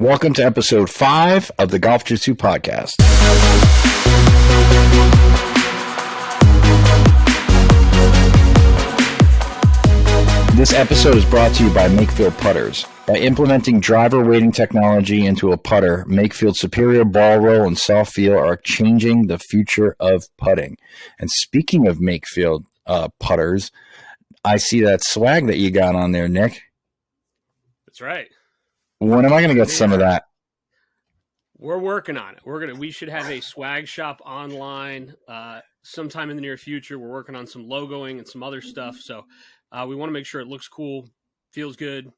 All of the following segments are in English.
Welcome to episode 5 of the Golf Jiu-Jitsu podcast. This episode is brought to you by Makefield Putters. By implementing driver weighting technology into a putter, Makefield's superior ball roll and soft feel are changing the future of putting. And speaking of Makefield putters, I see that swag that you got on there, Nick. That's right. When am I going to get some of that? We're working on it. We should have a swag shop online sometime in the near future. We're working on some logoing and some other stuff. So we want to make sure it looks cool, feels good.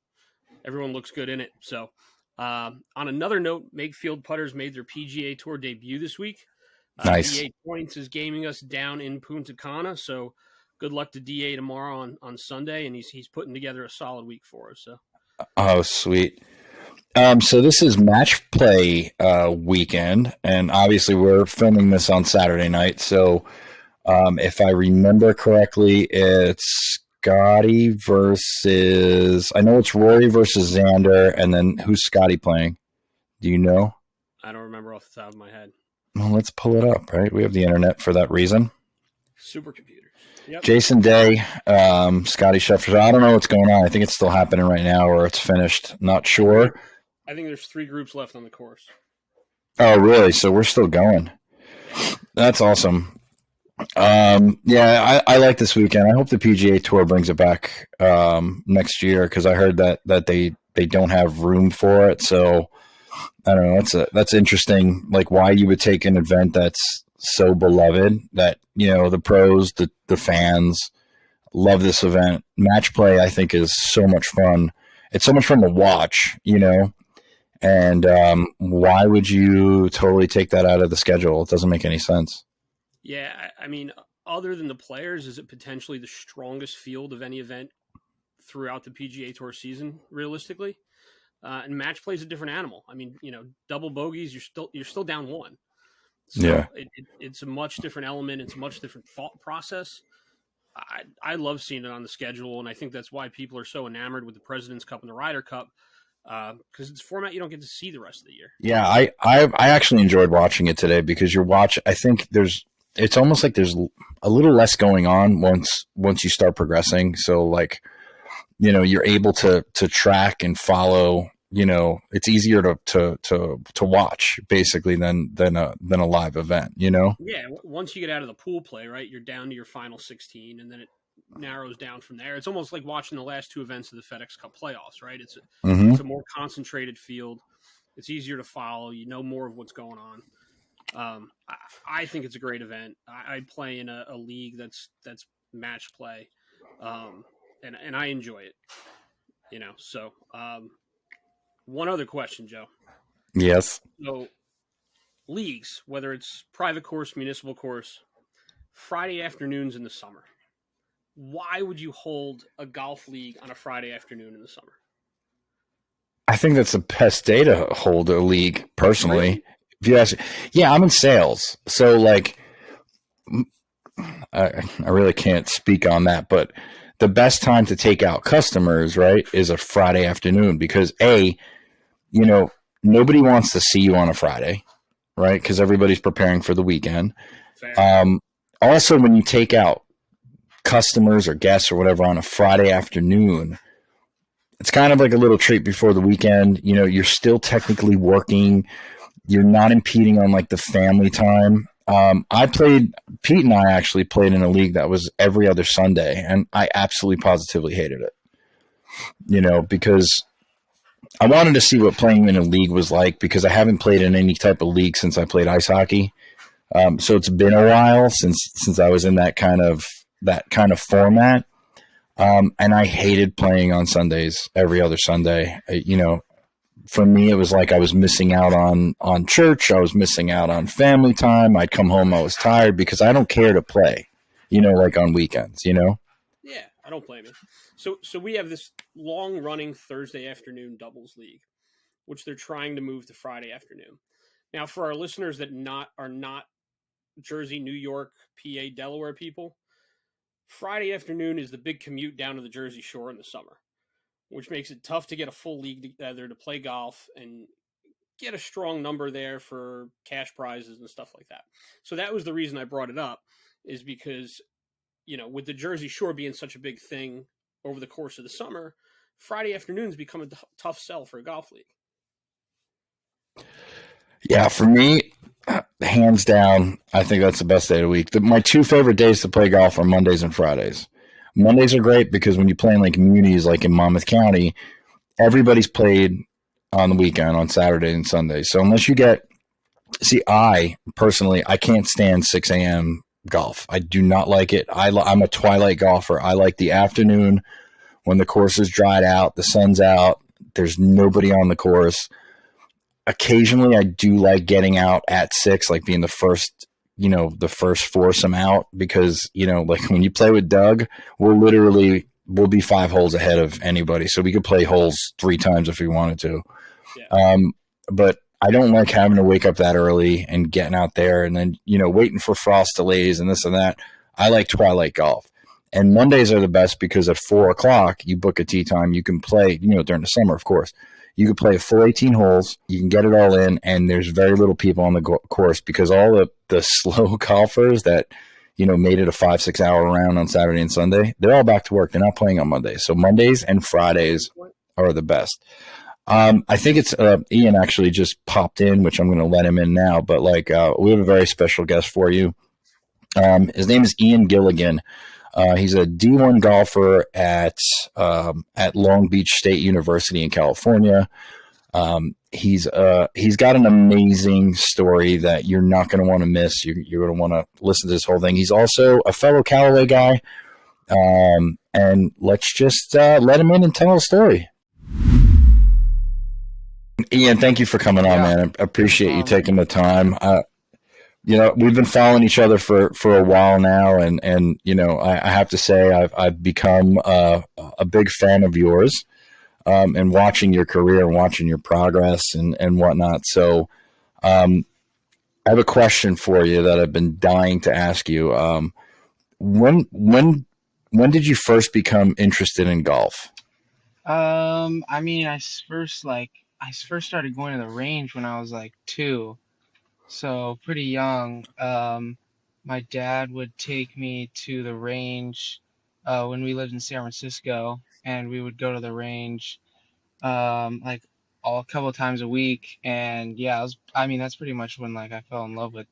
Everyone looks good in it. So on another note, Makefield Putters made their PGA Tour debut this week. Nice. DA Points is gaming us down in Punta Cana. So good luck to DA tomorrow on Sunday. And he's putting together a solid week for us. So. Oh, sweet. So this is match play weekend, and obviously we're filming this on Saturday night. So if I remember correctly, it's Scotty versus, I know it's Rory versus Xander, and then who's Scotty playing? Do you know? I don't remember off the top of my head. Well, let's pull it up, right? We have the internet for that reason. Supercomputers. Yep. Jason Day, Scotty Scheffler. I don't know what's going on. I think it's still happening right now, or it's finished. Not sure. I think there's 3 groups left on the course. Oh, really? So we're still going. That's awesome. I like this weekend. I hope the PGA Tour brings it back next year, because I heard that they don't have room for it. So I don't know. That's interesting. Like, why you would take an event that's so beloved that, you know, the pros, the fans love this event. Match play, I think, is so much fun. It's so much fun to watch, you know. And why would you totally take that out of the schedule? It doesn't make any sense. Yeah, I mean, other than the players, is it potentially the strongest field of any event throughout the PGA Tour season, realistically? And match play is a different animal. I mean, you know, double bogeys, you're still down 1. So yeah, it's a much different element. It's a much different thought process. I love seeing it on the schedule, and I think that's why people are so enamored with the President's Cup and the Ryder Cup. Because it's a format you don't get to see the rest of the year. Yeah, I actually enjoyed watching it today, because I think it's almost like there's a little less going on once you start progressing. So, like, you know, you're able to track and follow. You know, it's easier to watch basically than a live event. You know. Yeah. Once you get out of the pool play, right, you're down to your final 16, and then it narrows down from there. It's almost like watching the last 2 events of the FedEx Cup playoffs, right? It's a more concentrated field. It's easier to follow. You know more of what's going on. I think it's a great event. I play in a league that's match play, and I enjoy it. You know, so one other question, Joe. Yes. So leagues, whether it's private course, municipal course, Friday afternoons in the summer. Why would you hold a golf league on a Friday afternoon in the summer? I think that's the best day to hold a league, personally. Really? If you ask, yeah, I'm in sales, so like, I really can't speak on that, but the best time to take out customers, right, is a Friday afternoon, because you know, nobody wants to see you on a Friday, right? Because everybody's preparing for the weekend. Also, when you take out customers or guests or whatever on a Friday afternoon, it's kind of like a little treat before the weekend. You know, you're still technically working. You're not impeding on like the family time. Pete and I actually played in a league that was every other Sunday, and I absolutely positively hated it. You know, because I wanted to see what playing in a league was like, because I haven't played in any type of league since I played ice hockey. So it's been a while since I was in that kind of format. And I hated playing on Sundays, every other Sunday. You know, for me, it was like I was missing out on church. I was missing out on family time. I'd come home, I was tired, because I don't care to play, you know, like on weekends, you know? Yeah, I don't blame you. So we have this long-running Thursday afternoon doubles league, which they're trying to move to Friday afternoon. Now, for our listeners that are not Jersey, New York, PA, Delaware people, Friday afternoon is the big commute down to the Jersey Shore in the summer, which makes it tough to get a full league together to play golf. And get a strong number there for cash prizes and stuff like that. So that was the reason I brought it up, is because, with the Jersey Shore being such a big thing over the course of the summer, Friday afternoons become a tough sell for a golf league. Yeah, for me, hands down, I think that's the best day of the week. My two favorite days to play golf are Mondays and Fridays. Mondays are great because when you play in like communities like in Monmouth County, everybody's played on the weekend on Saturday and Sunday. So unless you I personally, I can't stand 6 a.m. golf. I do not like it. I'm a twilight golfer. I like the afternoon when the course is dried out, the sun's out, there's nobody on the course. Occasionally I do like getting out at 6, like being the first foursome out, because, like when you play with Doug, we'll be 5 holes ahead of anybody. So we could play holes 3 times if we wanted to. Yeah. But I don't like having to wake up that early and getting out there and then, waiting for frost delays and this and that. I like twilight golf. And Mondays are the best because at 4:00, you book a tee time. You can play, during the summer, of course. You can play a full 18 holes. You can get it all in, and there's very little people on the course because all the slow golfers that, made it a 5-6 hour round on Saturday and Sunday, they're all back to work. They're not playing on Mondays. So Mondays and Fridays are the best. I think it's Ian actually just popped in, which I'm going to let him in now. But we have a very special guest for you. His name is Ian Gilligan. He's a D1 golfer at Long Beach State University in California. He's got an amazing story that you're not going to want to miss. You're going to want to listen to this whole thing. He's also a fellow Callaway guy. And let's just let him in and tell a story. Ian, thank you for coming on, man. I appreciate you taking the time. We've been following each other for a while now, and I have to say I've become a big fan of yours, and watching your career and watching your progress and whatnot. So, I have a question for you that I've been dying to ask you. When did you first become interested in golf? I first started going to the range when I was like 2. So pretty young. My dad would take me to the range when we lived in San Francisco, and we would go to the range like a couple of times a week. And yeah, that's pretty much when like I fell in love with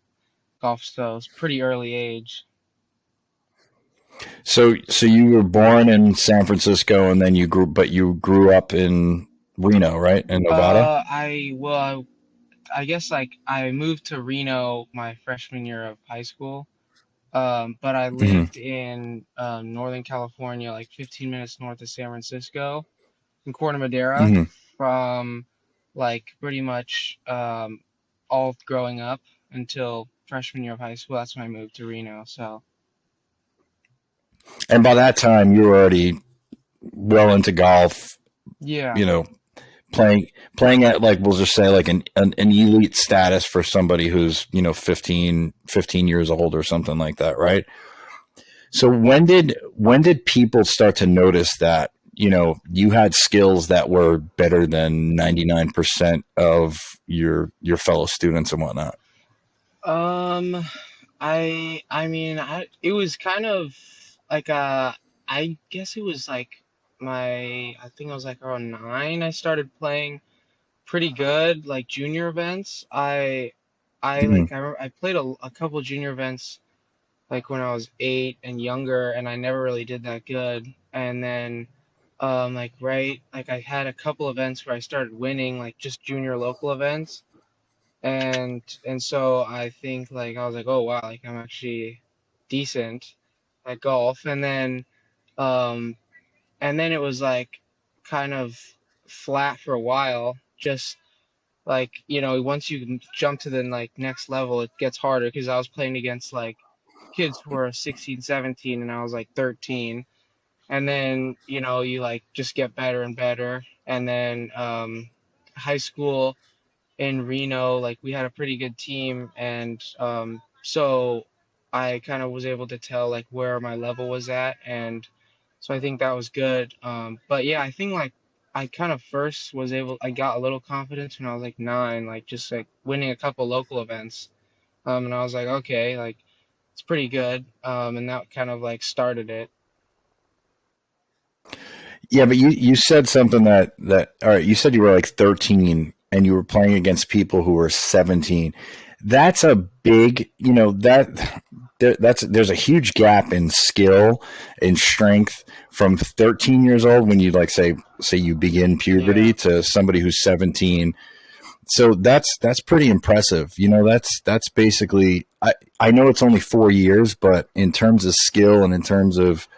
golf. So it's pretty early age. So you were born in San Francisco, and then you grew up in Reno, right, in Nevada? I guess like I moved to Reno my freshman year of high school. But I lived in Northern California, like 15 minutes north of San Francisco, in Corte Madera, from like pretty much all growing up until freshman year of high school. That's when I moved to Reno. So. And by that time, you were already well into golf. Yeah. Playing at, like, we'll just say like an elite status for somebody who's 15 years old or something like that, right? So when did people start to notice that you had skills that were better than 99% of your fellow students and whatnot? It was kind of like I guess it was like I think I was like around 9. I started playing pretty good, like junior events. I played a couple junior events like when I was 8 and younger, and I never really did that good. And then I had a couple events where I started winning, like just junior local events. And so I think like I was like, oh wow, like I'm actually decent at golf. And then it was like kind of flat for a while. Just like, once you jump to the like next level, it gets harder because I was playing against like kids who were 16, 17, and I was like 13. And then, you like just get better and better. And then high school in Reno, like we had a pretty good team, and so I kind of was able to tell like where my level was at, and so I think that was good. But yeah, I think like I kind of first was able, I got a little confidence when I was like 9, like just like winning a couple local events. And I was like, okay, like it's pretty good. And that kind of like started it. Yeah, but you said something that all right, you said you were like 13 and you were playing against people who were 17. That's a big, there's a huge gap in skill and strength from 13 years old when you like say you begin puberty Yeah. to somebody who's 17. So that's pretty impressive. That's basically I know it's only 4 years, but in terms of skill and in terms of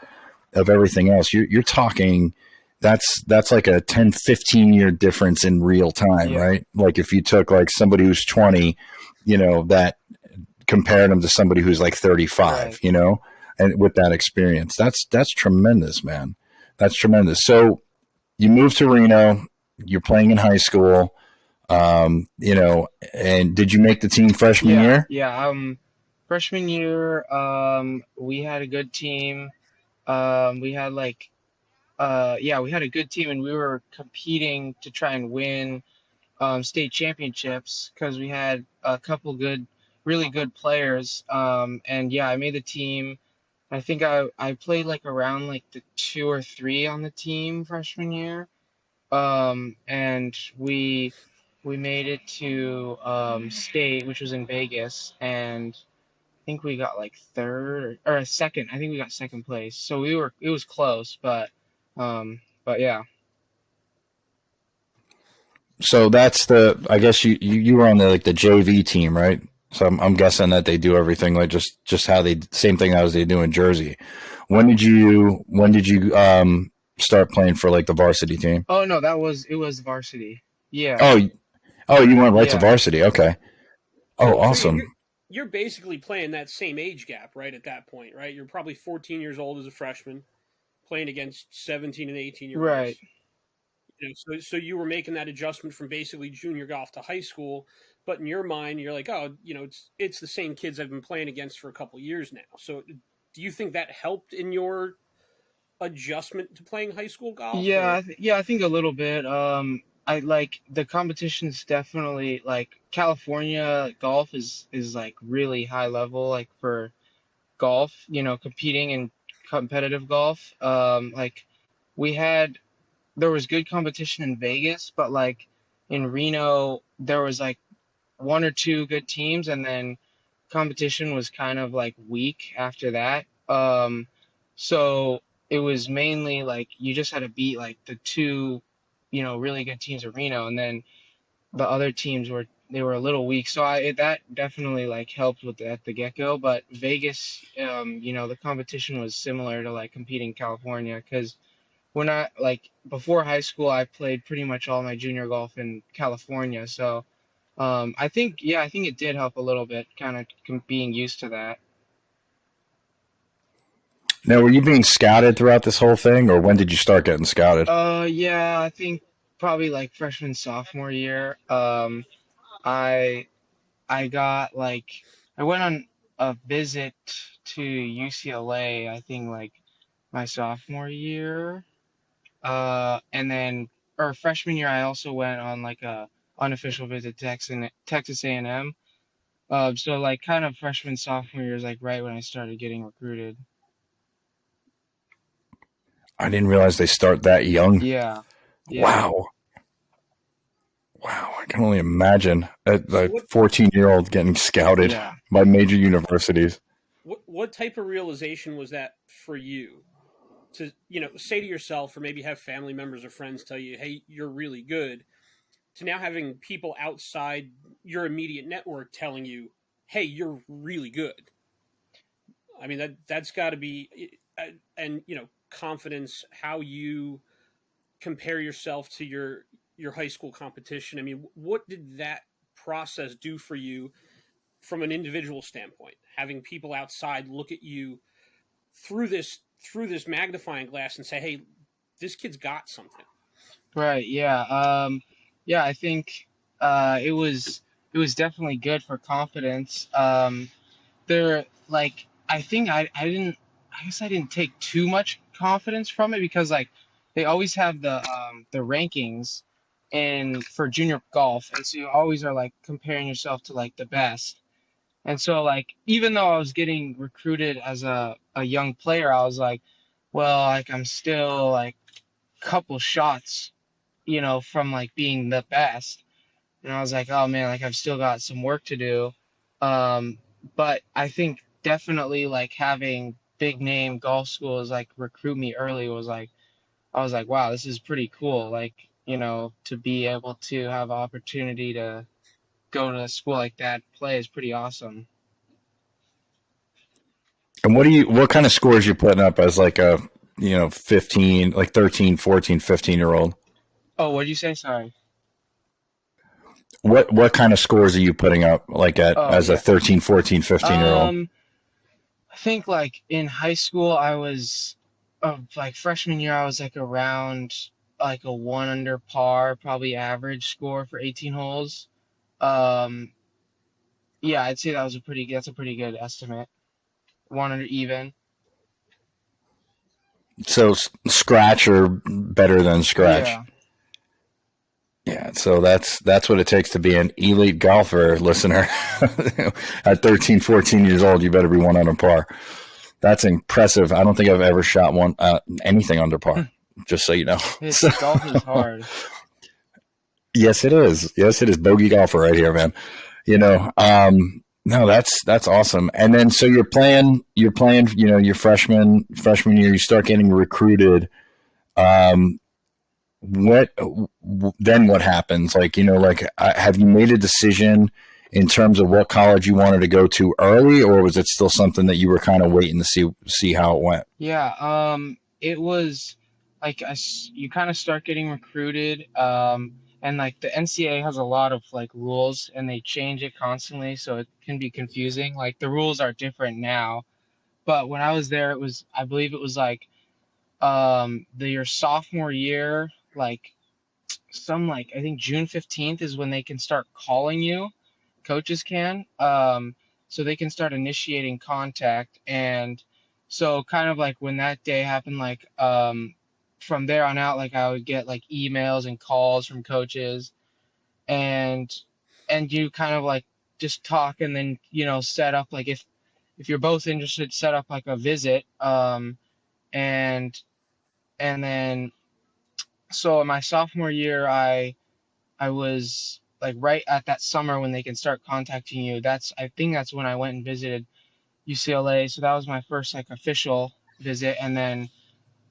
everything else, you're talking that's like a 10-15 year difference in real time, Yeah. right? Like if you took like somebody who's 20, that compared them to somebody who's like 35, Right. and with that experience, that's tremendous, man. That's tremendous. So you moved to Reno, you're playing in high school, and did you make the team freshman Yeah. year? Yeah. Freshman year, we had a good team. We had like, yeah, we had a good team, and we were competing to try and win state championships because we had a couple good, really good players. And yeah, I made the team. I think I played like around like the 2 or 3 on the team freshman year. And we made it to state, which was in Vegas, and I think we got like third or second. I think we got second place. So it was close, but yeah. So that's I guess you were on the JV team, right? So I'm guessing that they do everything like just how same thing as they do in Jersey. When did you start playing for like the varsity team? Oh no, it was varsity. Yeah. Oh, you went right to Yeah. varsity. Okay. Oh, So yeah, awesome. you're basically playing that same age gap, right? At that point, right? You're probably 14 years old as a freshman, playing against 17 and 18 year Right. olds. So you were making that adjustment from basically junior golf to high school, but in your mind, you're like, oh, it's the same kids I've been playing against for a couple years now. So do you think that helped in your adjustment to playing high school golf? Yeah, Or yeah, I think a little bit. I like the competition's definitely like California golf is like really high level like for golf, competing in competitive golf. Like we had there was good competition in Vegas, but like in Reno there was like 1 or 2 good teams, and then competition was kind of like weak after that. So it was mainly like you just had to beat like the 2, really good teams of Reno, and then the other teams they were a little weak. So that definitely like helped with at the get-go. But Vegas, the competition was similar to like competing in California because when I like before high school, I played pretty much all my junior golf in California. So I think, yeah, I think it did help a little bit, kind of being used to that. Now, were you being scouted throughout this whole thing, or when did you start getting scouted? Yeah, I think probably like freshman, sophomore year. I I got like I went on a visit to UCLA, I think like my sophomore year. And then or freshman year, I also went on like a unofficial visit to Texas A&M. So like kind of freshman, sophomore year is like right when I started getting recruited. I didn't realize they start that young. Yeah, yeah, Wow. Wow. I can only imagine so a 14-year-old getting scouted yeah. by major universities. what type of realization was that for you? To say to yourself, or maybe have family members or friends tell you, hey, you're really good, to now having people outside your immediate network telling you, hey, you're really good. I mean, that's got to be, and confidence, how you compare yourself to your high school competition. I mean, what did that process do for you from an individual standpoint, having people outside look at you through this magnifying glass and say, hey, this kid's got something. Right, yeah. Yeah, I think it was definitely good for confidence. There like I think I guess I didn't take too much confidence from it because like they always have the rankings and for junior golf, and so you always are like comparing yourself to like the best. And so like even though I was getting recruited as a young player, I was like, well, like I'm still like a couple shots, from like being the best. And I was like, oh man, like I've still got some work to do. Um, but I think definitely like having big name golf schools like recruit me early was like I was like, wow, this is pretty cool. Like, to be able to have opportunity to go to a school like that, play is pretty awesome. And what kind of scores you putting up as like a, 15, like 13, 14, 15-year old? Oh, what did you say? Sorry. What kind of scores are you putting up like Oh, as a yeah. 13, 14, 15-year old? I think like in high school, I was like freshman year, I was like around like a one under par, probably average score for 18 holes. Um, yeah, I'd say that's a pretty good estimate. One under even. So scratch or better than scratch. Yeah. Yeah, so that's what it takes to be an elite golfer, listener. At 13, 14 years old, you better be one under par. That's impressive. I don't think I've ever shot anything under par. Just so you know. Golf is hard. Yes, it is. Yes, it is. Bogey golfer right here, man. No, that's awesome. And then so you're playing, your freshman year, you start getting recruited. Um, what then? What happens? Like, have you made a decision in terms of what college you wanted to go to early, or was it still something that you were kind of waiting to see how it went? Yeah, it was like you kind of start getting recruited, and like the NCAA has a lot of like rules, and they change it constantly, so it can be confusing. Like the rules are different now, but when I was there, I believe it was like your sophomore year, like I think June 15th is when they can start calling you, coaches can, so they can start initiating contact. And so kind of like when that day happened, like from there on out, like I would get like emails and calls from coaches, and you kind of like just talk, and then set up like if you're both interested, set up like a visit, and then so in my sophomore year, I was like right at that summer when they can start contacting you. I think that's when I went and visited UCLA. So that was my first like official visit. And then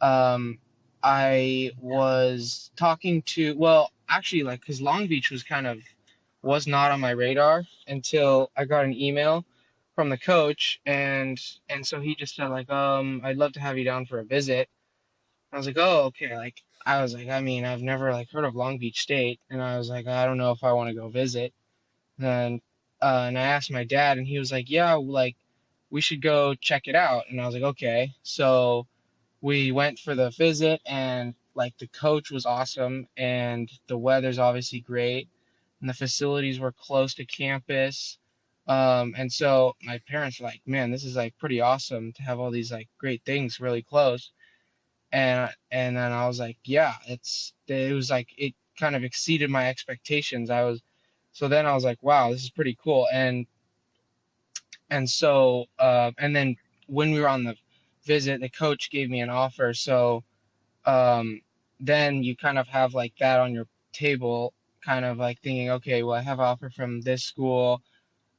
um, I was talking to, well, actually, like, because Long Beach was not on my radar until I got an email from the coach, and so he just said like, I'd love to have you down for a visit. I was like, oh, okay. Like, I was like, I mean, I've never like heard of Long Beach State, and I was like, I don't know if I want to go visit. Then, and I asked my dad, and he was like, yeah, like, we should go check it out. And I was like, okay. So we went for the visit, and like the coach was awesome, and the weather's obviously great, and the facilities were close to campus. And so my parents were like, man, this is like pretty awesome to have all these like great things really close. And then I was like, yeah, it was like it kind of exceeded my expectations. So then I was like, wow, this is pretty cool. And then when we were on the visit, the coach gave me an offer. So um, then you kind of have like that on your table, kind of like thinking, okay, well, I have an offer from this school.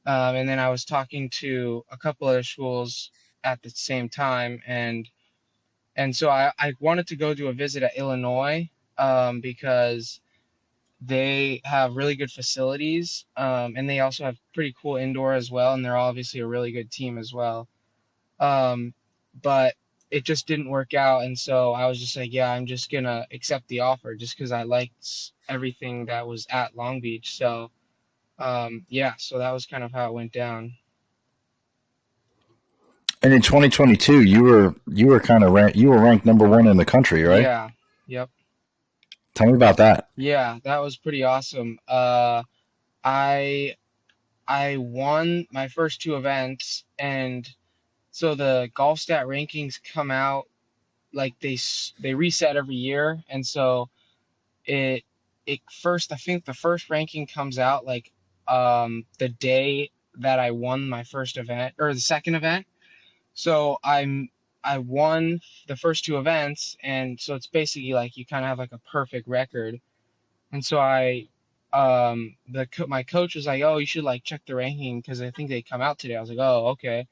And then I was talking to a couple other schools at the same time, and so I wanted to go do a visit at Illinois, because they have really good facilities, and they also have pretty cool indoor as well, and they're obviously a really good team as well. Um, but it just didn't work out, and so I was just like, yeah, I'm just gonna accept the offer just because I liked everything that was at Long Beach. So yeah, so that was kind of how it went down. And in 2022, you were kind of you were ranked number one in the country, right? Yeah. Yep. Tell me about that. Yeah, that was pretty awesome. I I won my first two events, and so the golf stat rankings come out like they reset every year, and so it it first I think the first ranking comes out like the day that I won my first event or the second event. So I won the first two events, and so it's basically like you kind of have like a perfect record. And so my coach was like, "Oh, you should like check the ranking because I think they come out today." I was like, "Oh, okay."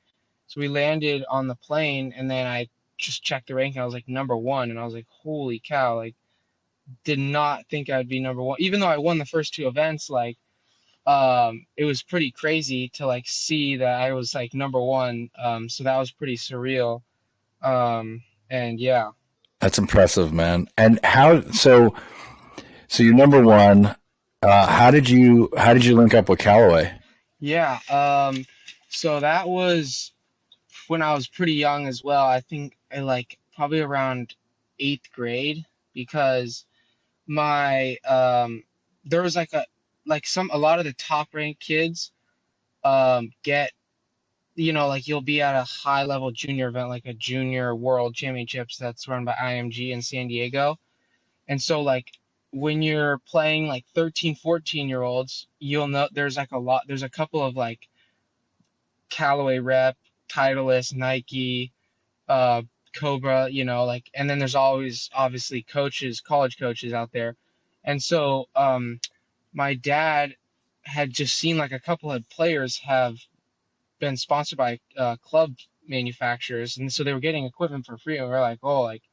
So we landed on the plane, and then I just checked the ranking. I was like number one, and I was like, "Holy cow!" Like, did not think I'd be number one, even though I won the first two events. Like, it was pretty crazy to like see that I was like number one. So that was pretty surreal. And yeah. That's impressive, man. And so you're number one. How did you link up with Callaway? Yeah. So that was when I was pretty young as well. I think I like probably around eighth grade because my there was like a lot of the top ranked kids get like you'll be at a high level junior event like a junior world championships that's run by IMG in San Diego. And so like when you're playing like 13, 14-year olds, you'll know there's a couple of like Callaway rep, Titleist, Nike, uh Cobra, like, and then there's always obviously coaches, college coaches out there. And so my dad had just seen like a couple of players have been sponsored by club manufacturers, and so they were getting equipment for free. And we are like, oh, like,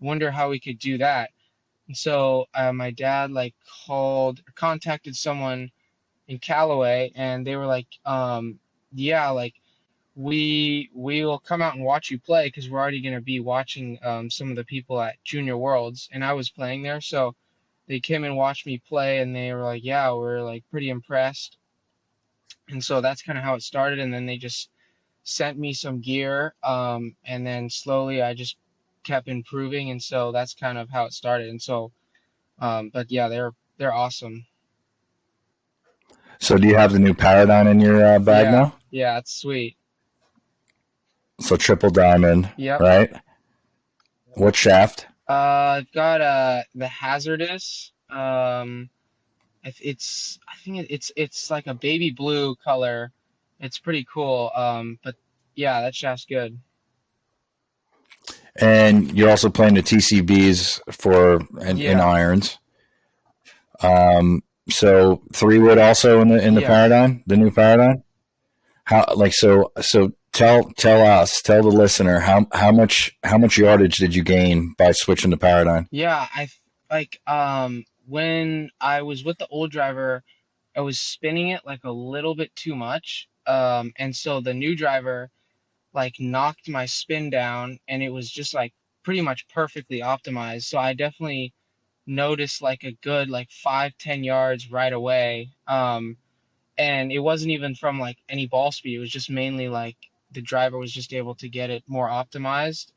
wonder how we could do that. And so my dad like contacted someone in Callaway, and they were like, yeah, like we will come out and watch you play because we're already going to be watching some of the people at Junior Worlds, and I was playing there, so they came and watched me play, and they were like, yeah, we're like pretty impressed. And so that's kind of how it started, and then they just sent me some gear, and then slowly I just kept improving, and so that's kind of how it started. And so, but yeah, they're awesome. So do you have the new Paradigm in your bag Yeah, now? yeah, it's sweet. So triple diamond, Yep. right? What shaft? I've got the Hazardous. I think it's like a baby blue color. It's pretty cool. But yeah, that shaft's good. And you're also playing the TCBs in Yeah, irons. So 3 wood also in the yeah, Paradigm, the new Paradigm. So tell the listener how much yardage did you gain by switching to Paradigm? yeah. When I was with the old driver, I was spinning it like a little bit too much. And so the new driver like knocked my spin down, and it was just like pretty much perfectly optimized. So I definitely noticed like a good like 5-10 yards right away. And it wasn't even from like any ball speed. It was just mainly like the driver was just able to get it more optimized.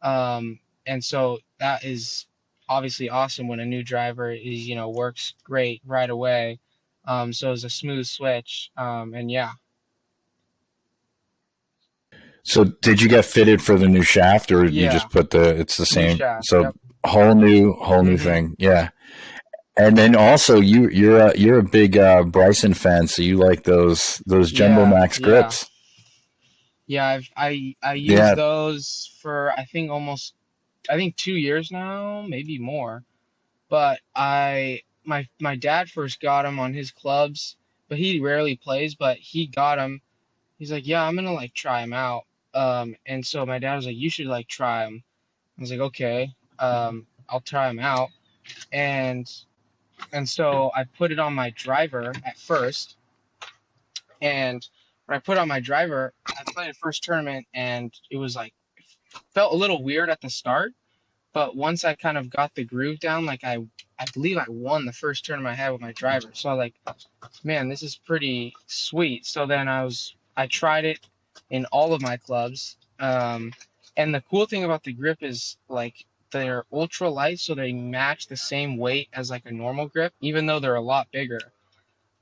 Um and so that is obviously awesome when a new driver is, works great right away. So it's a smooth switch. And yeah. So did you get fitted for the new shaft, or you Yeah, just it's the new same? shaft. So Yep. whole new Hmm. thing, yeah. And then also you're a big Bryson fan, so you like those Jumbo Yeah, Max yeah. grips. Yeah, I used Yeah, those for I think 2 years now, maybe more. But my dad first got them on his clubs, but he rarely plays, but he got them. He's like, "Yeah, I'm gonna like try them out." And so my dad was like, "You should like try them." I was like, "Okay, I'll try them out." And so I put it on my driver at first, and when I put on my driver, I played a first tournament, and it was like felt a little weird at the start. But once I kind of got the groove down, like I believe I won the first tournament I had with my driver. So I was like, man, this is pretty sweet. So then I tried it in all of my clubs. And the cool thing about the grip is like they're ultra light, so they match the same weight as like a normal grip, even though they're a lot bigger.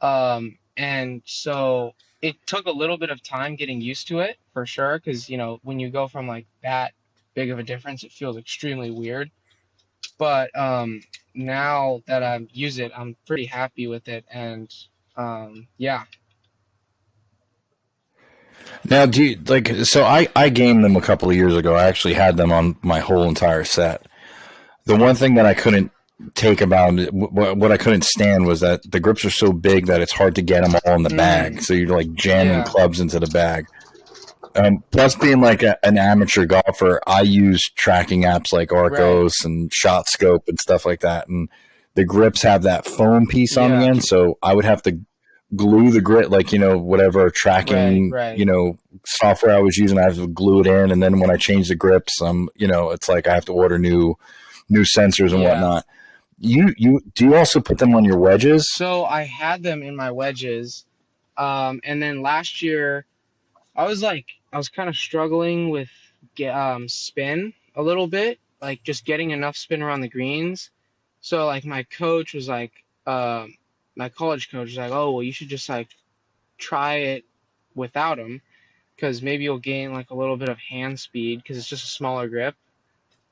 And so it took a little bit of time getting used to it for sure, because when you go from like that big of a difference. It feels extremely weird. But now that I use it, I'm pretty happy with it, and yeah. Now, do you like? So I gamed them a couple of years ago. I actually had them on my whole entire set. The one thing that I couldn't take about it, what I couldn't stand was that the grips are so big that it's hard to get them all in the bag. So you're like jamming clubs into the bag. Plus, being like an amateur golfer, I use tracking apps like Arcos and Shot Scope and stuff like that. And the grips have that foam piece on the end, so I would have to glue the grip, like, whatever tracking, software I was using, I have to glue it in. And then when I change the grips, it's like I have to order new sensors and whatnot. You do you also put them on your wedges? So I had them in my wedges. And then last year I was kind of struggling with spin a little bit, like just getting enough spin around the greens. So like my coach was like, my college coach was like, oh, well, you should just like try it without them, because maybe you'll gain like a little bit of hand speed because it's just a smaller grip.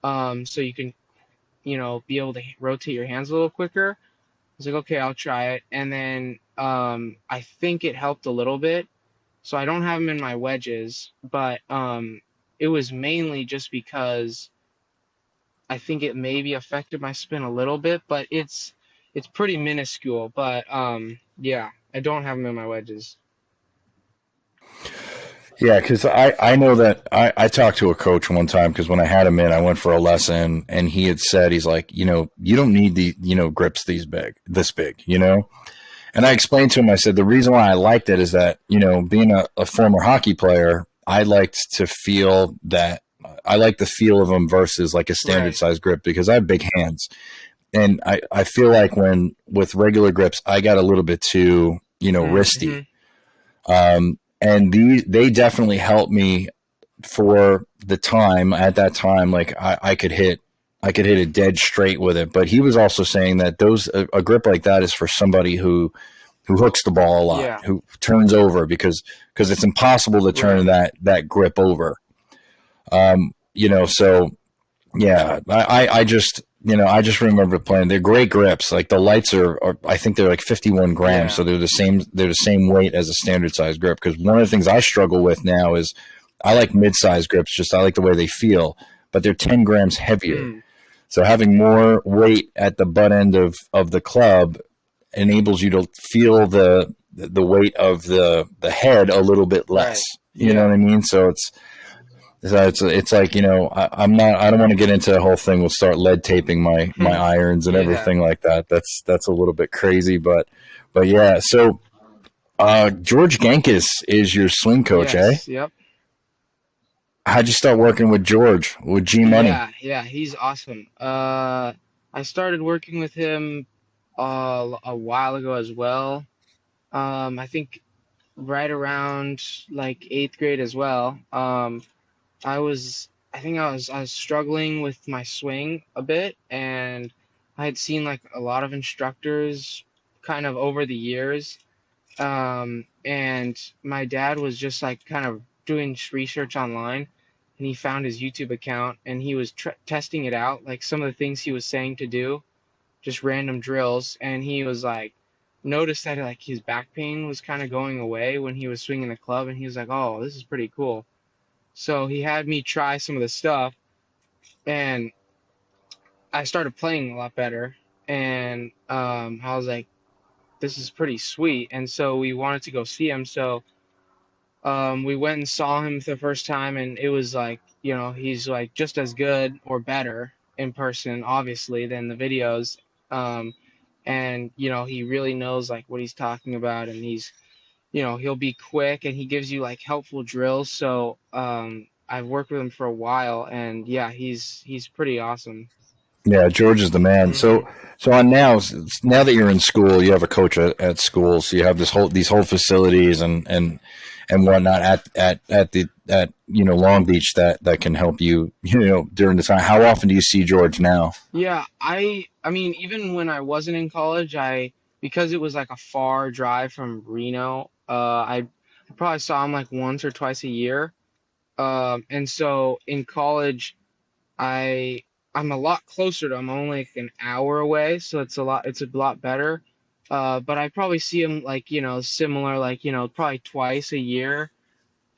So you can, be able to rotate your hands a little quicker. I was like, okay, I'll try it. And then I think it helped a little bit. So I don't have them in my wedges, but it was mainly just because I think it maybe affected my spin a little bit, but it's pretty minuscule. But yeah, I don't have them in my wedges. Yeah, because I know that I talked to a coach one time, because when I had him in, I went for a lesson, and he had said, he's like, you don't need the, grips this big. And I explained to him, I said, the reason why I liked it is that, being a former hockey player, I liked to feel that I like the feel of them versus like a standard size grip, because I have big hands. And I feel like with regular grips, I got a little bit too, wristy. And they definitely helped me for the time. At that time, like I could hit it dead straight with it. But he was also saying that a grip like that is for somebody who hooks the ball a lot, who turns over, because it's impossible to turn that grip over. So yeah, I just remember playing. They're great grips. Like the lights are I think they're like 51 grams, so they're the same weight as a standard size grip. Because one of the things I struggle with now is I like mid-size grips. Just I like the way they feel, but they're 10 grams heavier. So having more weight at the butt end of the club enables you to feel the weight of the head a little bit less. You know what I mean? So it's like, I don't want to get into the whole thing. We'll start lead taping my irons and everything like that. That's a little bit crazy, but yeah. So, George Gankas is your swing coach, eh? Yep. How'd you start working with George, with G Money? Yeah, he's awesome. I started working with him a while ago as well. I think right around like 8th grade as well. I was struggling with my swing a bit, and I had seen like a lot of instructors kind of over the years. And my dad was just like kind of doing research online, and he found his YouTube account, and he was testing it out, like some of the things he was saying to do, just random drills. And he was like, noticed that like his back pain was kind of going away when he was swinging the club, and he was like, oh, this is pretty cool. So he had me try some of the stuff, and I started playing a lot better. And I was like, this is pretty sweet. And so we wanted to go see him. So we went and saw him the first time, and it was like, he's like just as good or better in person, obviously, than the videos. And he really knows like what he's talking about, and he'll be quick, and he gives you like helpful drills. So I've worked with him for a while, and yeah, he's pretty awesome. Yeah, George is the man. So on now that you're in school, you have a coach at school, so you have these whole facilities and whatnot at Long Beach that can help you during the time. How often do you see George now? Yeah, I mean, even when I wasn't in college, because it was like a far drive from Reno, I probably saw him like once or twice a year. And so in college, I'm a lot closer to him. I'm only like an hour away, so it's a lot better. But I probably see him like, similar, like, probably twice a year,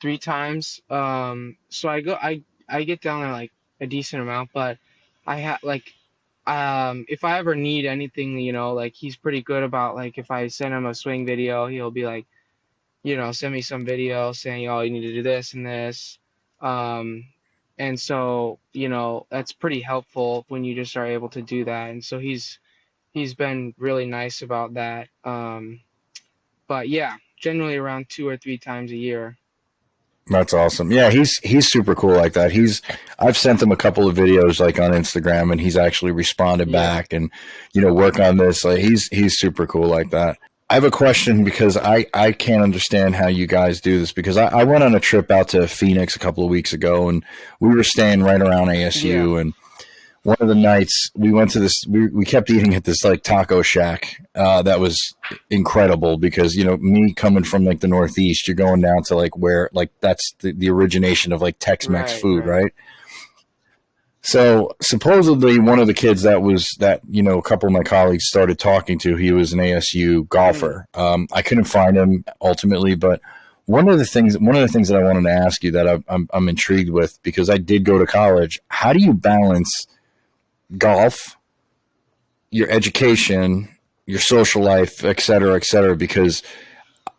3 times. So I get down there like a decent amount, but I have like if I ever need anything, like he's pretty good about like if I send him a swing video, he'll be like, send me some video saying, oh, you need to do this and this. Um, and so, that's pretty helpful when you just are able to do that. And so he's been really nice about that. But yeah, generally around 2 or 3 times a year. That's awesome. Yeah, he's super cool like that. I've sent him a couple of videos like on Instagram, and he's actually responded Yeah. back and work on this. Like he's super cool like that. I have a question because I can't understand how you guys do this because I went on a trip out to Phoenix a couple of weeks ago, and we were staying right around ASU, Yeah. and one of the nights we went to this, we kept eating at this like taco shack that was incredible because me coming from like the Northeast, you're going down to like where like that's the origination of like Tex-Mex Right, food, right. right? So supposedly one of the kids that a couple of my colleagues started talking to, he was an ASU Mm, golfer. I couldn't find him ultimately, but one of the things that I wanted to ask you that I'm intrigued with because I did go to college. How do you balance golf, your education, your social life, et cetera, et cetera? Because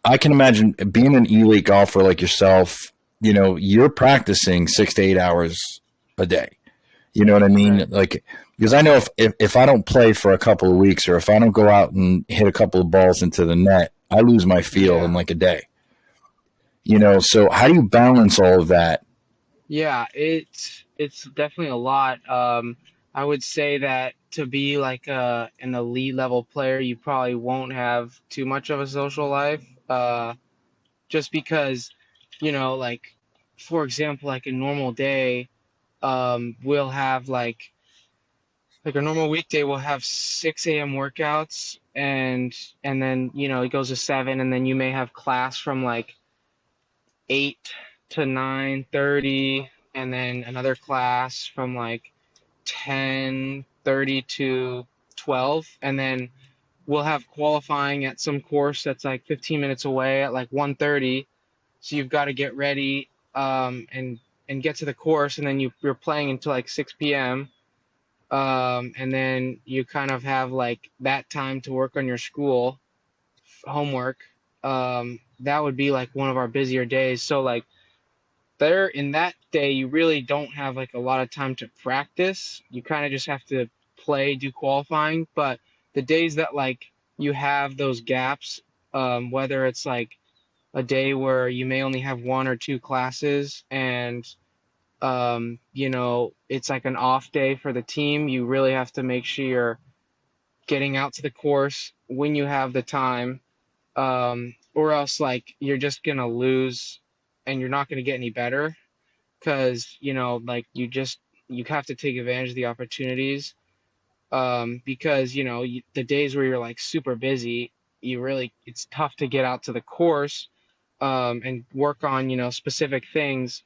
I can imagine being an elite golfer like yourself, you're practicing 6 to 8 hours a day. You know what I mean? right. Like, because I know if I don't play for a couple of weeks or if I don't go out and hit a couple of balls into the net, I lose my feel in Yeah. like a day. So how do you balance all of that? Yeah, it's definitely a lot. I would say that to be like an elite level player, you probably won't have too much of a social life. Just because, like for example, like a normal day, we'll have like a normal weekday, we'll have 6 a.m. workouts, and then it goes to 7, and then you may have class from like 8 to 9:30, and then another class from like 10:30 to 12, and then we'll have qualifying at some course that's like 15 minutes away at like 1:30. So you've got to get ready and get to the course, and then you're playing until like 6 p.m. And then you kind of have like that time to work on your school homework. That would be like one of our busier days. So like there in that day, you really don't have like a lot of time to practice. You kind of just have to play, do qualifying. But the days that like you have those gaps, whether it's like a day where you may only have 1 or 2 classes, and it's like an off day for the team, you really have to make sure you're getting out to the course when you have the time, or else like you're just gonna lose and you're not gonna get any better because like you have to take advantage of the opportunities, because the days where you're like super busy, it's tough to get out to the course, and work on specific things.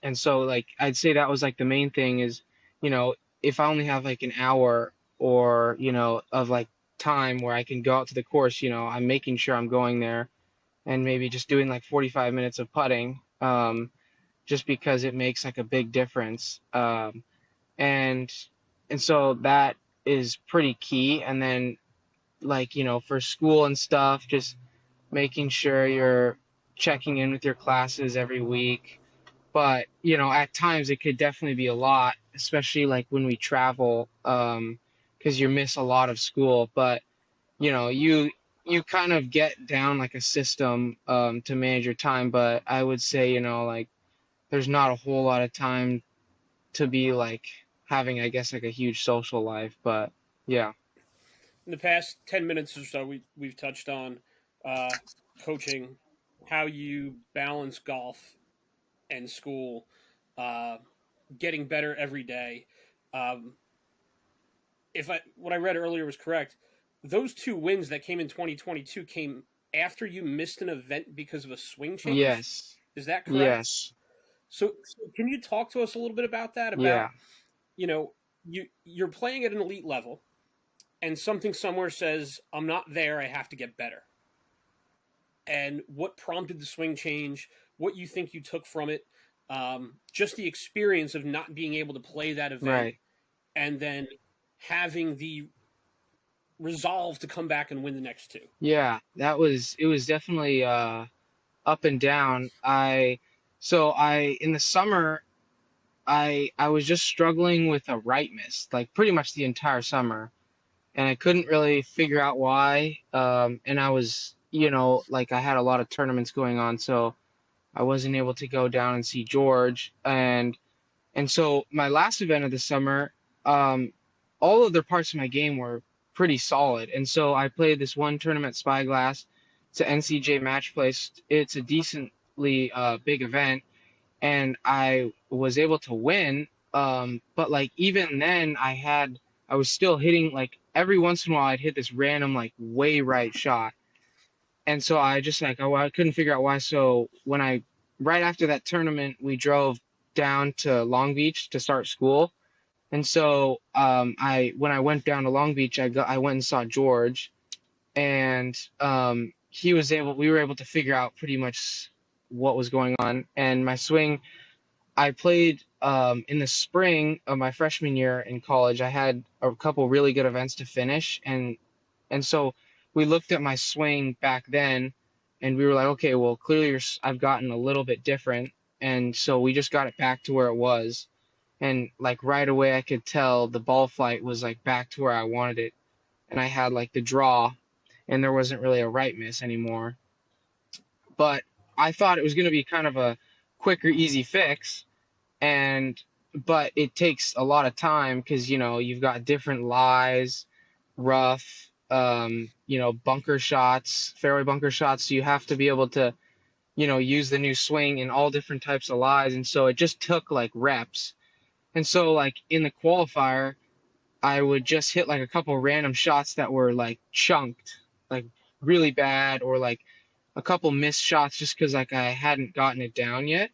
And so like I'd say that was like the main thing is, you know if I only have like an hour or of like time where I can go out to the course, I'm making sure I'm going there and maybe just doing like 45 minutes of putting, just because it makes like a big difference. And so that is pretty key. And then like for school and stuff, just making sure you're checking in with your classes every week. But at times it could definitely be a lot, especially like when we travel, because you miss a lot of school. But you kind of get down like a system, to manage your time. But I would say like there's not a whole lot of time to be like having, I guess, like a huge social life. But yeah. In the past 10 minutes or so, we've touched on uh, coaching, how you balance golf and school, uh, getting better every day. Um, if what I read earlier was correct, those two wins that came in 2022 came after you missed an event because of a swing change. Yes. Is that correct? Yes. So can you talk to us a little bit about that? Yeah. About, you know, you're playing at an elite level, and something somewhere says, "I'm not there. I have to get better." And what prompted the swing change? What you think you took from it? Just the experience of not being able to play that event, Right. and then having the resolve to come back and win the next two. Yeah, it was definitely up and down. I in the summer I was just struggling with a right miss, like pretty much the entire summer, and I couldn't really figure out why. And I was, like I had a lot of tournaments going on, so I wasn't able to go down and see George. And so my last event of the summer, um, all of the parts of my game were pretty solid. And so I played this one tournament, Spyglass. It's an NCJ match place. It's a decently big event, and I was able to win. But like even then, I was still hitting, like every once in a while I'd hit this random like way right shot, and so I just like I couldn't figure out why. So when I right after that tournament, we drove down to Long Beach to start school, and so I when I went down to Long Beach, I went and saw George, and we were able to figure out pretty much what was going on, and my swing. I played in the spring of my freshman year in college. I had a couple really good events to finish, and so we looked at my swing back then, and we were like, okay, well, clearly I've gotten a little bit different, and so we just got it back to where it was, and like right away I could tell the ball flight was like back to where I wanted it, and I had like the draw, and there wasn't really a right miss anymore. But I thought it was going to be kind of a quicker, easy fix, and but it takes a lot of time because you've got different lies, rough, bunker shots, fairway bunker shots. So you have to be able to use the new swing in all different types of lies, and so it just took like reps. And so like in the qualifier, I would just hit like a couple random shots that were like chunked, like really bad, or like a couple missed shots just because like I hadn't gotten it down yet.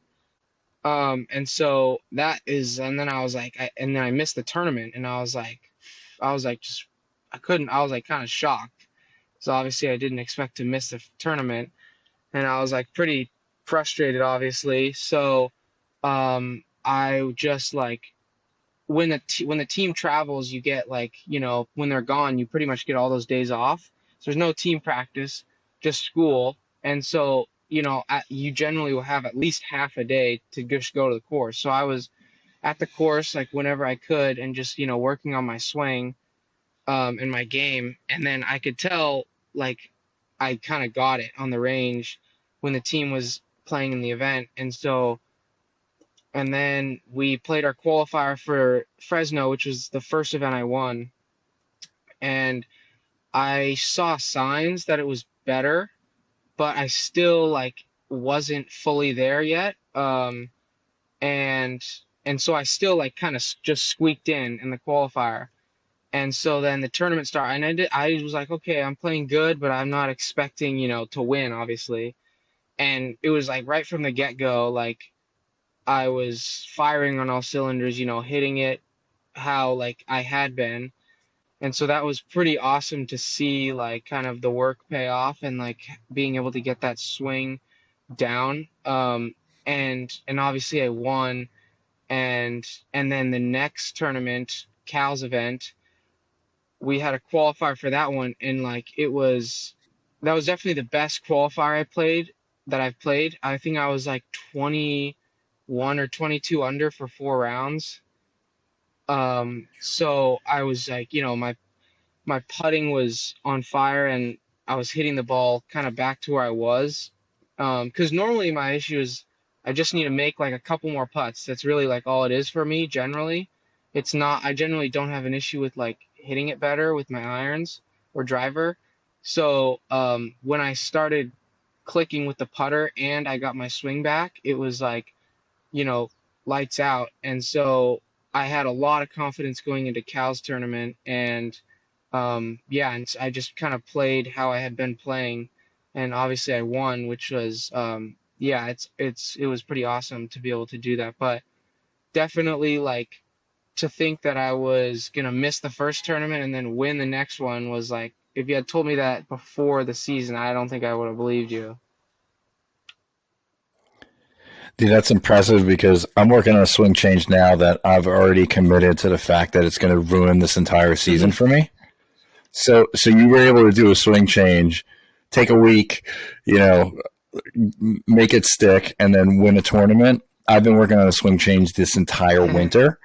And so and then and then I missed the tournament, and I was like, just, I couldn't, I was like kind of shocked. So obviously I didn't expect to miss the tournament, and I was like pretty frustrated, obviously. So, I just like, when the team travels, you get like, when they're gone, you pretty much get all those days off. So there's no team practice, just school. And so, you generally will have at least half a day to just go to the course. So I was at the course like whenever I could, and just, working on my swing, in my game. And then I could tell like I kind of got it on the range when the team was playing in the event. And then we played our qualifier for Fresno, which was the first event I won. And I saw signs that it was better, but I still like wasn't fully there yet. And so I still like kind of just squeaked in the qualifier. And so then the tournament started, and I was like, okay, I'm playing good, but I'm not expecting, to win, obviously. And it was like right from the get-go, like I was firing on all cylinders, hitting it how like I had been. And so that was pretty awesome to see like kind of the work pay off, and like being able to get that swing down. And obviously I won, and then the next tournament, Cal's event, we had a qualifier for that one, and like that was definitely the best qualifier that I've played. I think I was like 21 or 22 under for 4 rounds. So I was like, my putting was on fire, and I was hitting the ball kind of back to where I was. Because normally my issue is I just need to make like a couple more putts. That's really like all it is for me generally. It's not, I generally don't have an issue with like hitting it better with my irons or driver. So when I started clicking with the putter and I got my swing back, it was like, you know, lights out. And so I had a lot of confidence going into Cal's tournament, and yeah, and I just kind of played how I had been playing, and obviously I won, which was yeah, it was pretty awesome to be able to do that. But definitely, like, to think that I was gonna miss the first tournament and then win the next one was like, if you had told me that before the season, I don't think I would have believed you. Dude, that's impressive because I'm working on a swing change now that I've already committed to the fact that it's going to ruin this entire season for me. So you were able to do a swing change, take a week, you know, make it stick, and then win a tournament. I've been working on a swing change this entire winter,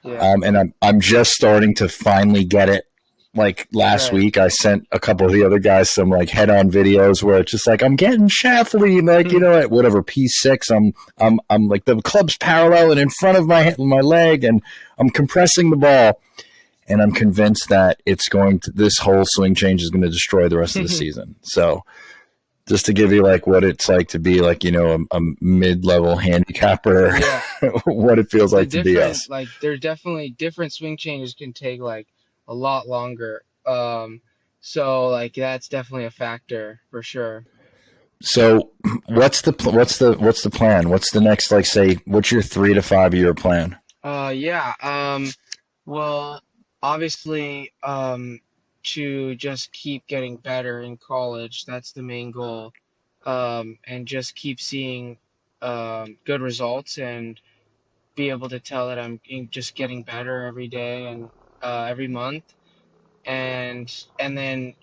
and I'm just starting to finally get it. Like last week, I sent a couple of the other guys some like head-on videos where it's just like I'm getting shaftly, like at whatever P6, I'm like the club's parallel and in front of my leg, and I'm compressing the ball, and I'm convinced that this whole swing change is going to destroy the rest of the season. So, just to give you like what it's like to be like a mid-level handicapper, what it feels like to be us. Like there's definitely different swing changes can take like a lot longer. So like that's definitely a factor for sure. So what's the plan? What's the next, like, say, what's your 3 to 5 year plan? Well, obviously, to just keep getting better in college, that's the main goal. And just keep seeing good results and be able to tell that I'm just getting better every day and every month, and then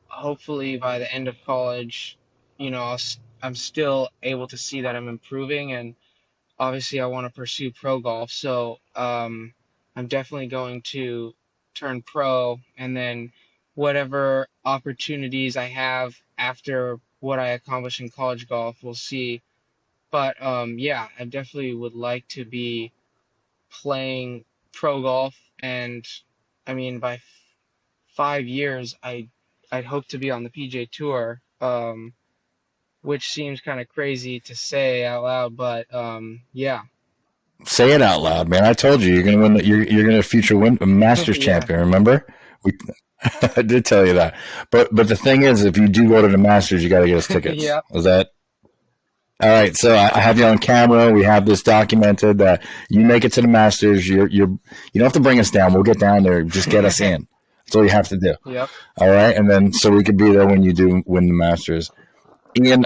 hopefully by the end of college, I'm still able to see that I'm improving, and obviously I want to pursue pro golf, so I'm definitely going to turn pro, and then whatever opportunities I have after what I accomplish in college golf, we'll see. But yeah, I definitely would like to be playing pro golf, and I mean by 5 years I'd hope to be on the PGA Tour, which seems kind of crazy to say out loud, but yeah. Say it out loud, man. I told you you're gonna win. You're gonna future win a Masters champion. Remember, I did tell you that. But the thing is, if you do go to the Masters, you got to get us tickets. Yeah. Is that all right? So I have you on camera. We have this documented that you make it to the Masters. You don't have to bring us down. We'll get down there. Just get us in. That's all you have to do. Yep. All right, and then so we could be there when you do win the Masters. Ian,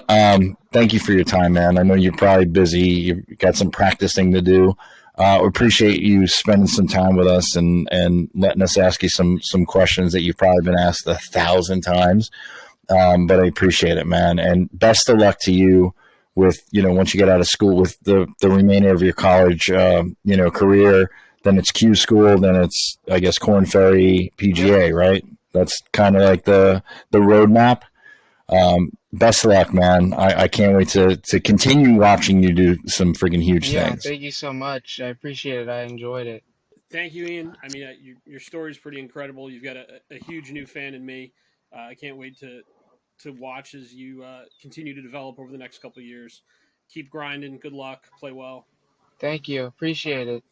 thank you for your time, man. I know you're probably busy. You've got some practicing to do. We appreciate you spending some time with us and letting us ask you some questions that you've probably been asked 1,000 times. But I appreciate it, man. And best of luck to you with, once you get out of school, with the remainder of your college, career. Then it's Q school. Then it's, I guess, Korn Ferry PGA, right? That's kind of like the roadmap. Best of luck, man. I can't wait to continue watching you do some freaking huge things. Thank you so much. I appreciate it. I enjoyed it. Thank you, Ian. I mean, your story is pretty incredible. You've got a huge new fan in me. I can't wait to watch as you continue to develop over the next couple of years. Keep grinding. Good luck. Play well. Thank you. Appreciate it.